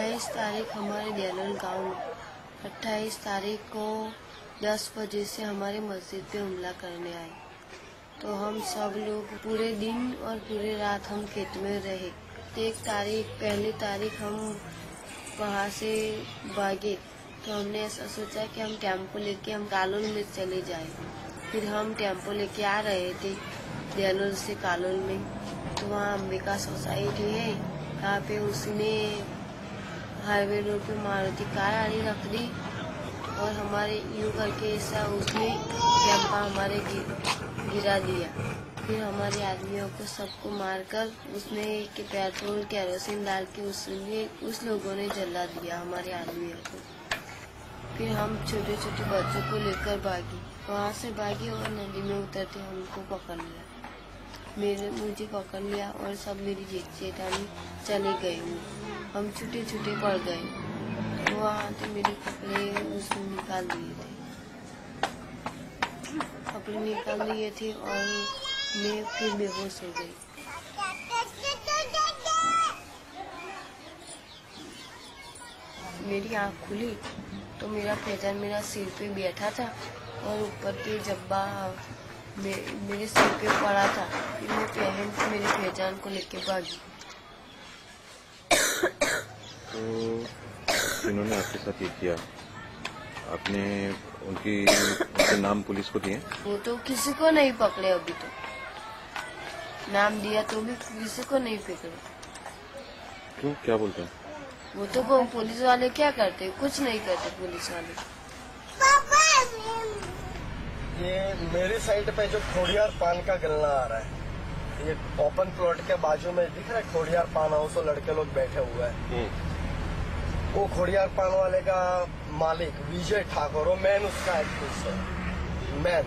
28 तारीख हमारे देलोल गांव में 28 तारीख को 10 बजे से हमारे मस्जिद पे हमला करने आए। तो हम सब लोग पूरे दिन और पूरे रात हम खेत में रहे। पहली तारीख हम वहाँ से भागे तो हमने ऐसा सोचा कि हम टेम्पो लेके हम कालोल में चले जाए। फिर हम टेम्पो लेके आ रहे थे देलोल से कालोल में, तो वहाँ अंबिका सोसाइटी है, यहाँ पे उसने हाईवे रोड पे मारुति कार आड़ी रख दी और हमारे यूँ करके ऐसा उसने कैंपा हमारे गिरा दिया। फिर हमारे आदमियों को सबको मारकर उसने के पेट्रोल केरोसिन डाल के उस लोगों ने जला दिया हमारे आदमियों को। फिर हम छोटे छोटे बच्चों को लेकर भागी, वहाँ से भागी और नदी में उतरते हमको पकड़ लिया। मुझे पकड़ लिया और सब मेरी जेठानी चले गए। हम छुट्टे छुट्टे पड़ गए। तो वहाँ तो मेरे कपड़े उसने निकाल दिए थे और मैं फिर बेहोश हो गई। मेरी आँख खुली तो मेरा पहचान मेरा सिर पे बैठा था और ऊपर पे जब्बा मेरे सिर पे पड़ा था। फिर मैं पहन से मेरी पहचान को लेके भागी। तो जिन्होंने आपके साथ ये किया, आपने उनके नाम पुलिस को दिए? वो तो किसी को नहीं पकड़े, अभी तो नाम दिया तो भी किसी को नहीं पकड़े। क्यों, क्या बोलते हैं? वो तो पुलिस वाले क्या करते, कुछ नहीं करते पुलिस वाले। ये मेरी साइड पे जो खोड़ियार पान का गल्ला आ रहा है, ये ओपन प्लॉट के बाजू में दिख रहा है खोड़ियार पान हाउस, लड़के लोग बैठे हुए हैं। वो खोड़ियार पान वाले का मालिक विजय ठाकुर, वो मैन उसका एक्टिव है, मैन।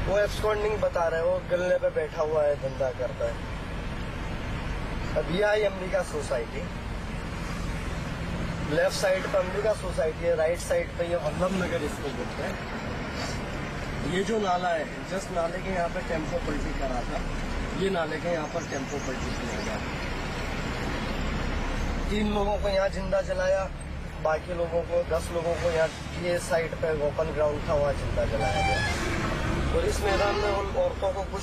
वो एब्सकॉन्डिंग बता रहे हैं, वो गल्ले पे बैठा हुआ है, धंधा करता है। अब ये आई अंबिका सोसाइटी, लेफ्ट साइड पे अंबिका सोसाइटी है, राइट साइड पे ये वल्लभ नगर इसको बोलते हैं। ये जो नाला है, जस्ट नाले के यहाँ पे टेम्पो पलटी करा था, ये नाले के यहाँ पर टेम्पो पलटी किया गया। 3 लोगों को यहाँ जिंदा जलाया, बाकी लोगों को 10 लोगों को यहाँ ये साइड पे ओपन ग्राउंड था वहाँ जिंदा जलाया गया। और इस मैदान में उन औरतों को कुछ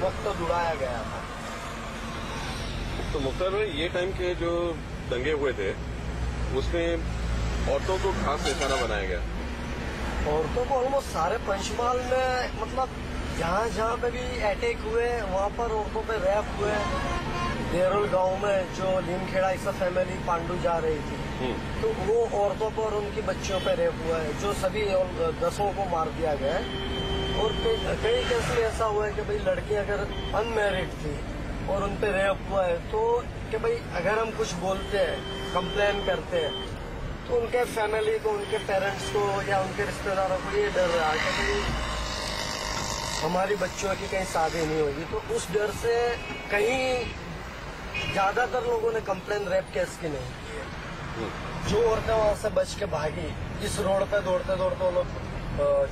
वक्त दुड़ाया गया था। तो मुख्तार भाई, ये टाइम के जो दंगे हुए थे उसमें औरतों को खास निशाना बनाया गया। औरतों को ऑलमोस्ट सारे पंचमहाल में, मतलब जहाँ जहाँ पे भी अटैक हुए वहाँ पर औरतों पे रैप हुए। देरोल गांव में जो लीमखेड़ा इस फैमिली पांडू जा रही थी, तो वो औरतों पर और उनकी बच्चियों पे रैप हुआ है, जो सभी 10 को मार दिया गया है। और कई केस में ऐसा हुआ है कि भाई लड़की अगर अनमैरिड थी और उन पे रेप हुआ है, तो कि भाई अगर हम कुछ बोलते हैं, कंप्लेन करते हैं, तो उनके फैमिली को, उनके पेरेंट्स को या उनके रिश्तेदारों को ये डर रहा है कि भाई हमारी बच्चियों की कहीं शादी नहीं होगी। तो उस डर से कहीं ज्यादातर लोगों ने कंप्लेन रेप केस की नहीं की है। जो औरतें वहां से बच के भागी, इस रोड पे दौड़ते दौड़ते वो लोग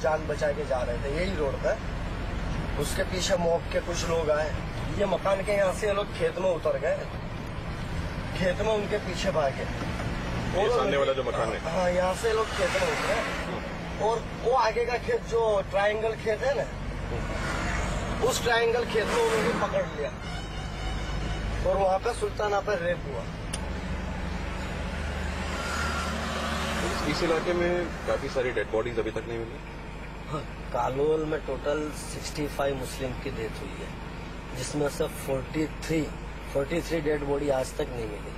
जान बचा के जा रहे थे, यही रोड पे। उसके पीछे मॉब के कुछ लोग आए, ये मकान के यहाँ से ये लोग खेत में उतर गए, खेत में उनके पीछे भागे। ये सामने वाला जो मकान है, हाँ, यहाँ से लोग खेत में उतरे और वो आगे का खेत जो ट्रायंगल खेत है ना, उस ट्रायंगल खेत में उन्होंने पकड़ लिया और वहाँ पे सुल्ताना पर रेप हुआ। इस इलाके में काफी सारी डेड बॉडीज अभी तक नहीं मिली। हाँ, कालोल में टोटल 65 मुस्लिम की डेथ हुई है, जिसमें से 43 डेड बॉडी आज तक नहीं मिली।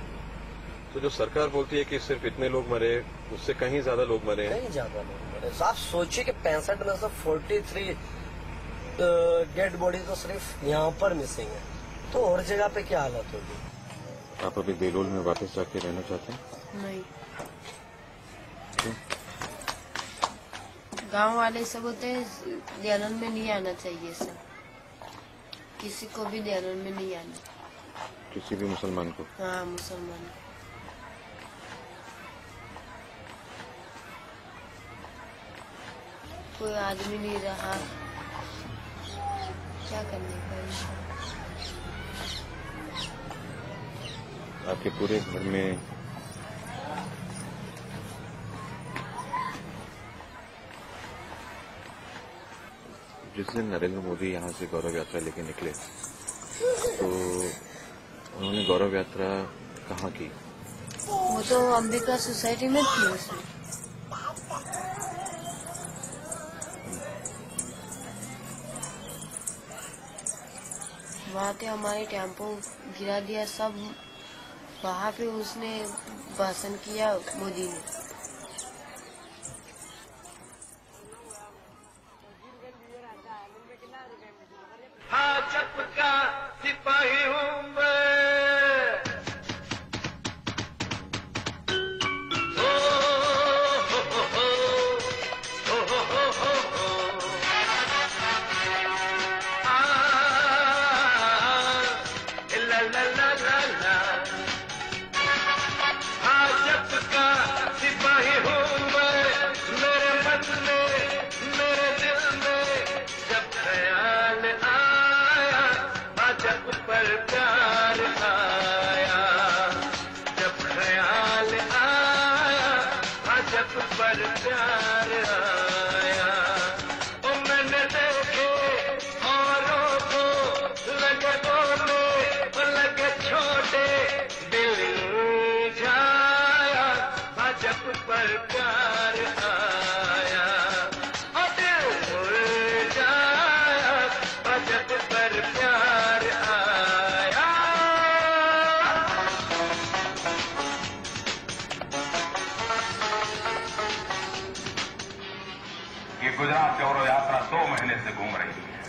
तो जो सरकार बोलती है कि सिर्फ इतने लोग मरे, उससे कहीं ज्यादा लोग मरे हैं। कहीं ज्यादा लोग मरे। आप सोचिए कि 65 में से 43 डेड बॉडी तो सिर्फ यहाँ पर मिसिंग है, तो और जगह पे क्या हालत होगी। आप अभी देलोल में वापस जाके रहना चाहते हैं? नहीं, गांव वाले सब होते हैं, देलोल में नहीं आना चाहिए सर, किसी को भी देलोल में नहीं आना। किसी भी मुसलमान को? हाँ, मुसलमान को। कोई आदमी नहीं रहा, क्या करने का। आपके पूरे घर में जिस दिन नरेंद्र मोदी यहाँ से गौरव यात्रा लेके निकले तो उन्होंने गौरव यात्रा कहाँ की? वो तो अंबिका सोसाइटी में थी उसमें। वहाँ के हमारे टेम्पो गिरा दिया सब, वहाँ पे उसने भाषण किया मोदी ने। भाजप का सिपाही हूँ मैं, भाजप का सिपाही हूँ मैं, मेरे मन में मेरे दिल में जब ख्याल आया भाजप पर प्यार आया, जब ख्याल आया भाजप पर प्यार आया। ओ मैंने देखे औरों को लगे बोले लगे छोटे, दिल जाया भाजप पर प्यार आया, और दिल जाया भाजप पर प्यार आया। ये गुजरात गौरव यात्रा 2 महीने से घूम रही है।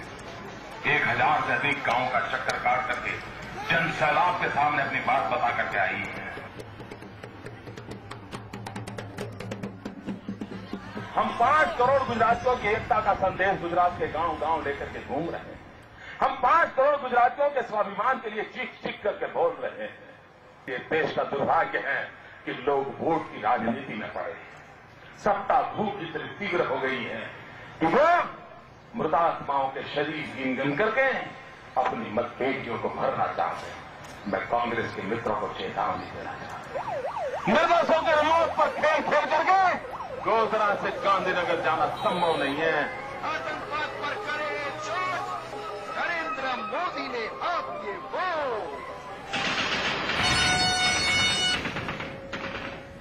1000 से अधिक गांवों का चक्कर काट करके जन सैलाब के सामने अपनी बात बता करके आई है। हम 5 करोड़ गुजरातियों की एकता का संदेश गुजरात के गांव-गांव लेकर के घूम रहे हैं। हम 5 करोड़ गुजरातियों के स्वाभिमान के लिए चीख-चीख करके बोल रहे हैं। ये देश का दुर्भाग्य है कि लोग वोट की राजनीति में पड़े। सत्ता भूख इतनी तीव्र हो गई है कि वो मृतात्माओं के शरीर गिन करके अपनी मतभेदियों को भरना चाहते हैं। मैं कांग्रेस के मित्रों को चेतावनी देना चाहता हूं। निर्दोषों के मौत पर खेल खेल करके गोधरा से गांधीनगर जाना संभव नहीं है। आतंकवाद पर करे चोट, नरेंद्र मोदी ने आप ये वोट।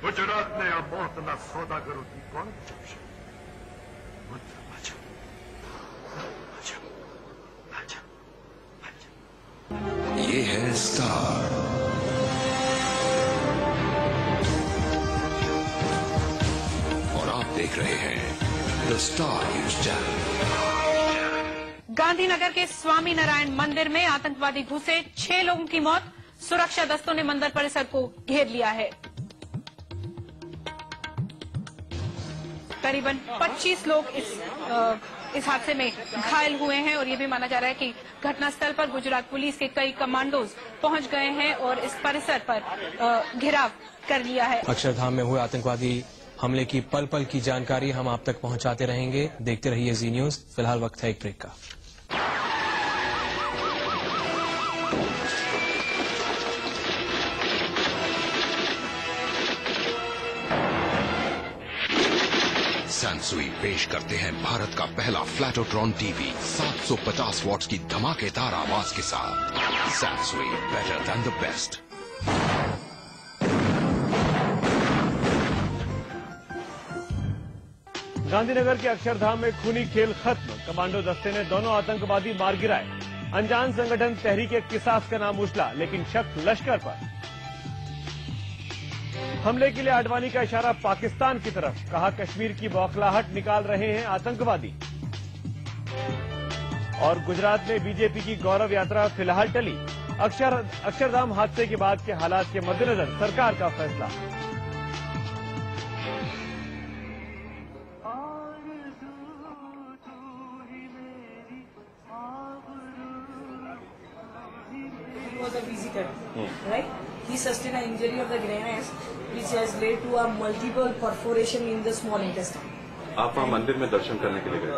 गुजरात ने अमौतना सौदागरों की कौन ये है स्टार और आप देख रहे हैं the star news channel. Gandhinagar के स्वामी नारायण मंदिर में आतंकवादी घुसे, 6 लोगों की मौत, सुरक्षा दस्तों ने मंदिर परिसर को घेर लिया है। करीबन 25 लोग इस हादसे में घायल हुए हैं और ये भी माना जा रहा है कि घटनास्थल पर गुजरात पुलिस के कई कमांडोज पहुंच गए हैं और इस परिसर पर घेराव कर लिया है। अक्षरधाम में हुए आतंकवादी हमले की पल पल की जानकारी हम आप तक पहुंचाते रहेंगे। देखते रहिए जी न्यूज। फिलहाल वक्त है एक ब्रेक का। सैनसुई पेश करते हैं भारत का पहला फ्लैटोट्रॉन टीवी 750 वॉट्स की धमाकेदार आवाज के साथ। Sansui, better than the best. Gandhinagar के अक्षरधाम में खूनी खेल खत्म, कमांडो दस्ते ने दोनों आतंकवादी मार गिराए। अनजान संगठन तहरीक-ए-किसास का नाम उछला, लेकिन शक लश्कर पर। हमले के लिए आडवाणी का इशारा पाकिस्तान की तरफ, कहा कश्मीर की बौखलाहट निकाल रहे हैं आतंकवादी। और गुजरात में बीजेपी की गौरव यात्रा फिलहाल टली। अक्षरधाम हादसे के बाद के हालात के मद्देनजर सरकार का फैसला। Was a visitor, right? He sustained an injury of the grenades, which has led to a multiple perforation in the small intestine. आप वहाँ मंदिर में दर्शन करने के लिए गए?